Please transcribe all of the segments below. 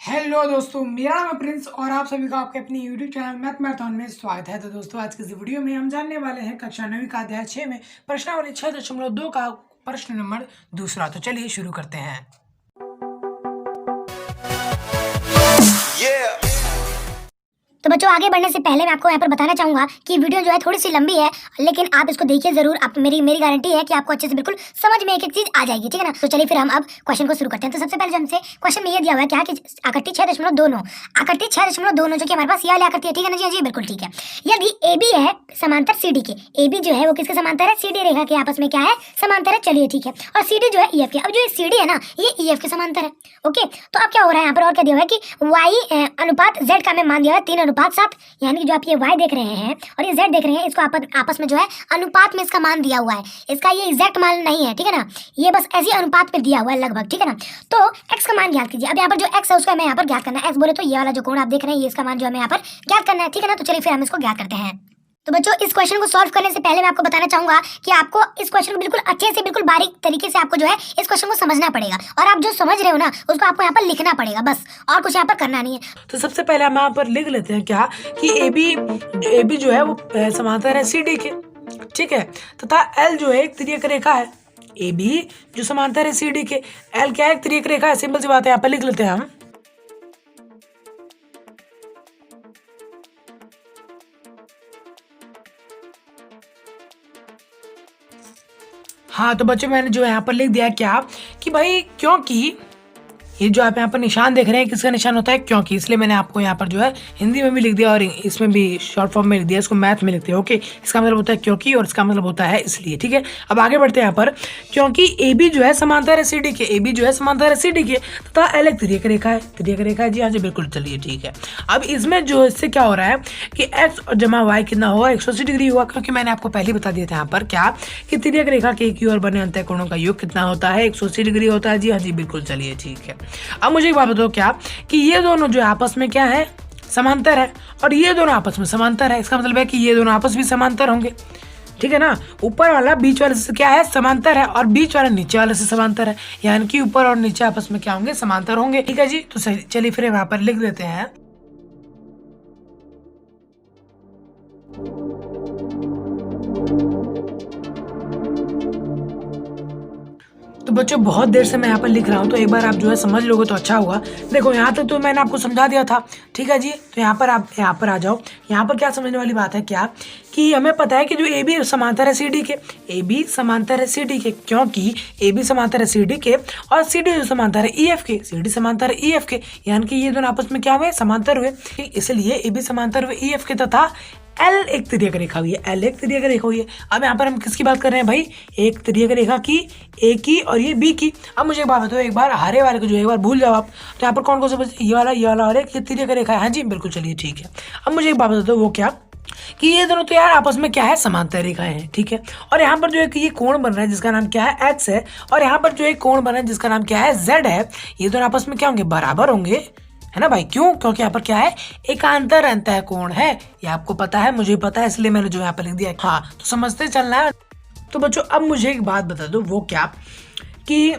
Hello दोस्तों, मेरा नाम है प्रिंस और आप सभी का आपके अपनी यूट्यूब चैनल मैथ मैराथन में स्वागत है। तो दोस्तों, आज की इस वीडियो में हम जानने वाले हैं कक्षा 9वीं का अध्याय 6 में प्रश्नावली 6.2 का प्रश्न नंबर दूसरा। तो चलिए शुरू करते हैं। तो बच्चों, आगे बढ़ने से पहले मैं आपको यहाँ पर बताना चाहूंगा कि वीडियो जो है थोड़ी सी लंबी है, लेकिन आप इसको देखिए जरूर। आप मेरी गारंटी है कि आपको अच्छे से बिल्कुल समझ में एक एक चीज आ जाएगी, ठीक है ना। तो चलिए फिर हम अब क्वेश्चन को शुरू करते हैं। तो सबसे पहले हमसे क्वेश्चन में ये दिया हुआ है क्या कि आकृति 6.29 जो कि हमारे पास ये वाली आकृति है, ठीक है ना जी। जी बिल्कुल ठीक है। यदि ए बी है समांतर सी डी के, ए बी जो है वो किसके समांतर है? सी डी रेखा के आपस में क्या है? समांतर है। चलिए ठीक है। और सी डी जो है ई एफ के। अब जो सी डी है ना, ये ई एफ के समांतर है। ओके, तो अब क्या हो रहा है यहाँ पर? और क्या दिया हुआ है कि वाई अनुपात जेड का हमें मान दिया है 3:7, यानी कि जो आप ये y देख रहे हैं और ये z देख रहे हैं, इसको आपस में जो है अनुपात में इसका मान दिया हुआ है। इसका ये एग्जैक्ट मान नहीं है, ठीक है ना। ये बस ऐसे अनुपात में दिया हुआ है लगभग, ठीक है ना। तो x का मान ज्ञात कीजिए। अब यहाँ पर जो x है उसको हमें यहाँ पर ज्ञात करना है। x बोले तो ये वाला जो कोण आप देख रहे हैं, ये इसका मान जो हमें यहाँ पर ज्ञात करना है, ठीक है ना। तो चलिए फिर हम इसको ज्ञात करते हैं। तो बच्चों, इस क्वेश्चन को सॉल्व करने से पहले मैं आपको बताना चाहूंगा कि आपको इस क्वेश्चन को बिल्कुल अच्छे से, बिल्कुल बारीक तरीके से आपको जो है इस क्वेश्चन को समझना पड़ेगा। और आप जो समझ रहे हो ना, उसको आपको यहाँ पर लिखना पड़ेगा बस, और कुछ यहाँ पर करना नहीं है। तो सबसे पहले हम यहाँ पर लिख लेते हैं क्या कि ए बी जो है वो समांतर है सी डी के, ठीक है, तथा एल जो है एक तिर्यक रेखा है। ए बी जो समांतर है सी डी के, एल क्या है? एक तिर्यक रेखा है। सिंपल सी बात है, यहाँ पर लिख लेते हैं हम। हाँ, तो बच्चों मैंने जो यहाँ पर लिख दिया क्या कि भाई क्योंकि ये जो आप यहाँ पर निशान देख रहे हैं, किसका निशान होता है? क्योंकि। इसलिए मैंने आपको यहाँ पर जो है हिंदी में भी लिख दिया और इसमें भी शॉर्ट फॉर्म में लिख दिया। इसको मैथ में लिखते हैं। ओके, इसका मतलब होता है क्योंकि और इसका मतलब होता है इसलिए, ठीक है। अब आगे बढ़ते हैं यहाँ पर। क्योंकि ए बी जो है समांतर है सी डी के, ए बी जो है समांतर है सी डी के तथा एल एक तिर्यक रेखा है। तिर्यक रेखा है जी, हाँ जी बिल्कुल। चलिए ठीक है। अब इसमें जो इससे क्या हो रहा है कि एक्स जमा वाई कितना होगा? 180 डिग्री हुआ, क्योंकि मैंने आपको पहले बता दिया था यहाँ पर क्या कि तिर्यक रेखा के एक ही ओर बने अंतःकोणों का योग कितना होता है? 180 डिग्री होता है जी, हाँ जी बिल्कुल। चलिए ठीक है। अब मुझे एक बात बताओ क्या कि ये दोनों जो आपस में क्या है? समांतर है। और ये दोनों आपस में समांतर है, इसका मतलब है कि ये दोनों आपस में समांतर होंगे, ठीक है ना। ऊपर वाला बीच वाले से क्या है? समांतर है, और बीच वाला नीचे वाले से समांतर है, यानी कि ऊपर और नीचे आपस में क्या होंगे? समांतर होंगे, ठीक है जी। तो चलिए फिर यहाँ पर लिख देते हैं। तो बच्चों, बहुत देर से मैं यहाँ पर लिख रहा हूँ, तो एक बार आप जो है समझ लोगे तो अच्छा होगा। देखो, यहाँ तक तो मैंने आपको समझा दिया था, ठीक है जी। तो यहाँ पर आप यहाँ पर आ जाओ। यहाँ पर क्या समझने वाली बात है क्या कि हमें पता है कि जो ए बी समांतर है सी डी के, ए बी समांतर है सी डी के, क्योंकि ए बी समांतर है सी डी के और सी डी जो समांतर है ई एफ के, सी डी समांतर है ई एफ के, यानी कि ये दोनों आपस में क्या हुए? समांतर हुए। इसलिए ए बी समांतर हुए ई एफ के तथा एल एक तिर्यक रेखा हुई है। एल एक तिर्यक रेखा हुई है। अब यहाँ पर हम किसकी बात कर रहे हैं भाई? एक तिर्यक रेखा की, ए की और ये बी की। अब मुझे एक बात बताओ, एक बार हरे वाले को जो एक बार भूल जाओ आप, तो यहाँ पर कौन कौन से बचे? ये वाला और एक ये तिर्यक रेखा है। हाँ जी बिल्कुल। चलिए ठीक है। अब मुझे एक बात बता दो, वो क्या कि ये दोनों तो यार आपस में क्या है? समांतर रेखाएं हैं, ठीक है। और यहाँ पर जो है ये कोण बन रहा है जिसका नाम क्या है? एक्स है, और यहाँ पर जो एक कोण बन रहा है जिसका नाम क्या है? जेड है। ये दोनों आपस में क्या होंगे? बराबर होंगे, है ना भाई। क्यों? क्योंकि यहाँ पर क्या है? एकांतर अंतःकोण है। ये आपको पता है, मुझे पता है, इसलिए मैंने जो यहाँ पर लिख दिया। हाँ, तो समझते चलना है। तो बच्चों, अब मुझे एक बात बता दो, वो क्या कि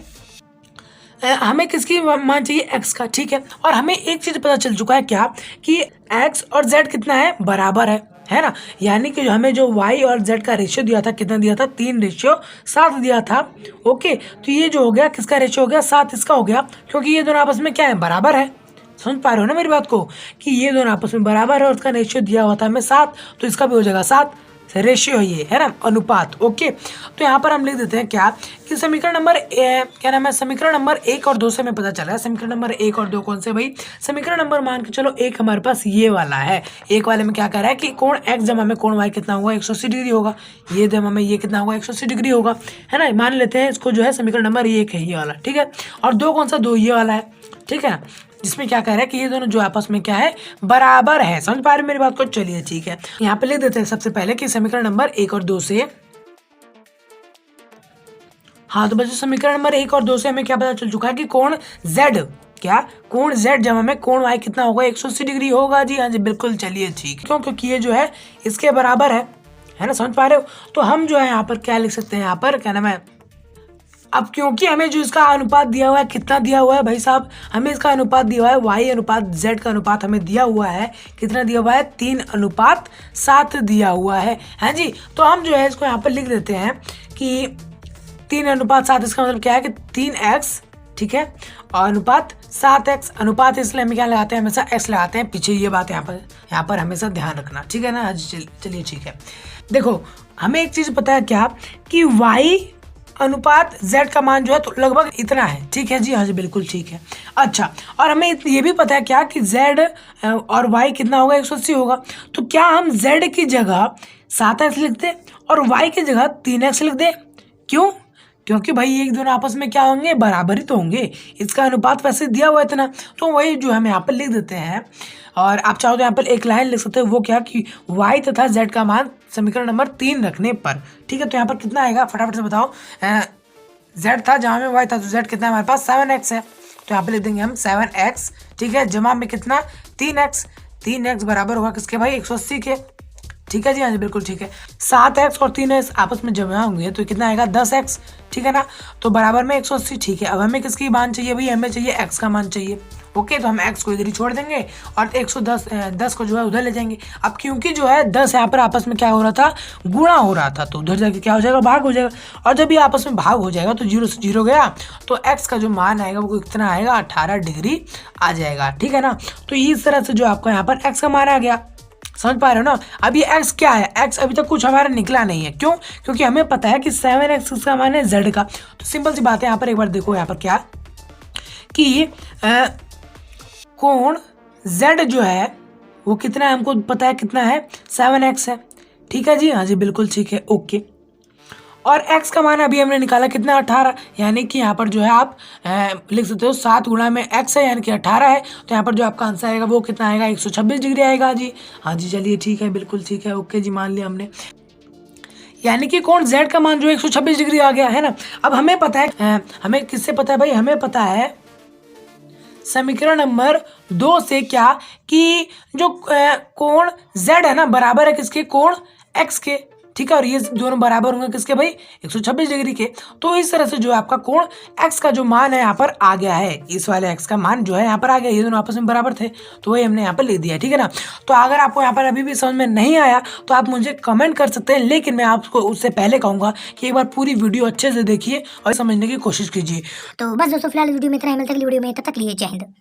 हमें किसकी मान चाहिए? एक्स का, ठीक है। और हमें एक चीज पता चल चुका है क्या कि एक्स और जेड कितना है? बराबर है ना। यानी कि हमें जो y और z का रेशियो दिया था, कितना दिया था? 3:7 दिया था। ओके, तो ये जो हो गया किसका रेशियो हो गया? 7 इसका हो गया, क्योंकि ये दोनों आपस में क्या है? बराबर है। समझ पा रहे हो ना मेरी बात को कि ये दोनों आपस में बराबर है और उसका रेशियो दिया हुआ था हमें 7, तो इसका भी हो जाएगा 7। रेशियो ये है ना, अनुपात। ओके, तो यहाँ पर हम लिख देते हैं क्या कि समीकरण नंबर क्या नाम है? समीकरण नंबर 1 और 2 से हमें पता चला है। समीकरण नंबर 1 और 2 कौन से भाई? समीकरण नंबर मान के चलो 1 हमारे पास ये वाला है। एक वाले में क्या कह रहा है कि कोण x जमा में कोण y कितना होगा? 180 डिग्री होगा। ये जमा में ये कितना होगा? 180 डिग्री होगा, है ना। मान लेते हैं इसको जो है समीकरण नंबर 1 है ये वाला, ठीक है। और 2 कौन सा? 2 ये वाला है, ठीक है, जिसमें क्या कह रहा है कि ये दोनों जो आपस में क्या है? बराबर है। समझ पा रहे मेरी बात को? चलिए ठीक है। यहाँ पे लिख देते हैं सबसे पहले कि समीकरण नंबर 1 और 2 से, हाँ तो बच्चों समीकरण नंबर 1 और 2 से हमें क्या पता चल चुका है कि कोण z, क्या कोण z जमा में कोण y कितना होगा? 180 डिग्री होगा जी, हाँ जी बिल्कुल। चलिए ठीक, क्यों? क्योंकि ये जो है इसके बराबर है ना। समझ पा रहे हो? तो हम जो है यहाँ पर क्या लिख सकते हैं? यहाँ पर क्या नाम है? अब क्योंकि हमें जो इसका अनुपात दिया हुआ है, कितना दिया हुआ है भाई साहब, हमें इसका अनुपात दिया हुआ है y अनुपात z का अनुपात हमें दिया हुआ है, कितना दिया हुआ है 3:7 दिया हुआ है जी। तो हम जो है इसको यहाँ पर लिख देते हैं कि 3:7, इसका मतलब क्या है कि 3x, ठीक है, और अनुपात 7x। अनुपात इसलिए हम क्या लगाते हैं, हमेशा x लगाते हैं पीछे, ये बात यहाँ पर हमेशा ध्यान रखना, ठीक है ना। हाँ जी, चलिए ठीक है। देखो हमें एक चीज़ पता है क्या, कि y अनुपात z का मान जो है तो लगभग इतना है, ठीक है जी। हाँ जी बिल्कुल ठीक है। अच्छा, और हमें ये भी पता है क्या कि z और y कितना होगा, 180 होगा। तो क्या हम z की जगह 7x लिख दें और y की जगह 3x लिख दें? क्यों? क्योंकि भाई एक दोनों आपस में क्या होंगे, बराबर ही तो होंगे। इसका अनुपात वैसे दिया हुआ है इतना, तो वही जो हम यहाँ पर लिख देते हैं। और आप चाहो तो यहाँ पर एक लाइन लिख सकते हो, वो क्या कि y तथा z का मान समीकरण नंबर 3 रखने पर, ठीक है। तो यहाँ पर कितना आएगा, फटाफट से बताओ। z था जहाँ में y था, तो z कितना है हमारे पास, 7x है। तो यहाँ पे लिख देंगे हम 7x, ठीक है, जमा में कितना 3x। 3x बराबर होगा किसके भाई, 180 के, ठीक है जी। हाँ जी बिल्कुल ठीक है। 7x और 3x आपस में जमा होंगे तो कितना आएगा 10x, ठीक है ना। तो बराबर में 180, ठीक है। अब हमें किसकी मान चाहिए भाई, हमें चाहिए x का मान चाहिए। ओके, तो हम x को इधर ही छोड़ देंगे और 110 को जो है उधर ले जाएंगे। अब क्योंकि जो है 10 यहाँ पर आपस में क्या हो रहा था, गुणा हो रहा था, तो उधर जाके क्या हो जाएगा, भाग हो जाएगा। और जब ये आपस में भाग हो जाएगा तो 0 से 0 गया, तो x का जो मान आएगा वो कितना आएगा, 18 डिग्री आ जाएगा, ठीक है ना। तो इस तरह से जो आपका यहाँ पर x का मान आ गया, समझ पा रहे हो ना। अब ये x क्या है, x अभी तक कुछ हमारा निकला नहीं है, क्यों? क्योंकि हमें पता है कि 7x इसका मान है z का। तो सिंपल सी बात है, यहाँ पर एक बार देखो, यहाँ पर क्या कि कोण z जो है वो कितना है, हमको पता है कितना है, 7x है, ठीक है जी। हाँ जी बिल्कुल ठीक है, ओके। और x का मान अभी हमने निकाला कितना, 18, यानी कि यहाँ पर जो है आप लिख सकते हो 7 गुणा में x है, यानी कि 18 है। तो यहाँ पर जो आपका आंसर आएगा वो कितना आएगा, 126 डिग्री आएगा जी। हाँ जी चलिए ठीक है, बिल्कुल ठीक है, ओके जी, मान लिया हमने। यानी कि कोण z का मान जो 126 डिग्री आ गया है ना। अब हमें पता है, हमें किससे पता है भाई, हमें पता है समीकरण नंबर 2 से क्या, कि जो कोण z है ना बराबर है किसके, कोण x के, ठीक है। और ये दोनों बराबर होंगे किसके भाई, 126 डिग्री के। तो इस तरह से जो आपका कोण x का जो मान है यहाँ पर आ गया है, इस वाले x का मान जो है यहाँ पर आ गया, ये दोनों आपस में बराबर थे, तो वही हमने यहाँ पर लिख दिया, ठीक है ना। तो अगर आपको यहाँ पर अभी भी समझ में नहीं आया तो आप मुझे कमेंट कर सकते हैं, लेकिन मैं आपको उससे पहले कहूँगा कि एक बार पूरी वीडियो अच्छे से देखिए और समझने की कोशिश कीजिए। तो बस दोस्तों फिलहाल इस वीडियो में इतना ही, मिलते हैं अगली वीडियो में, तब तक के लिए जय हिंद।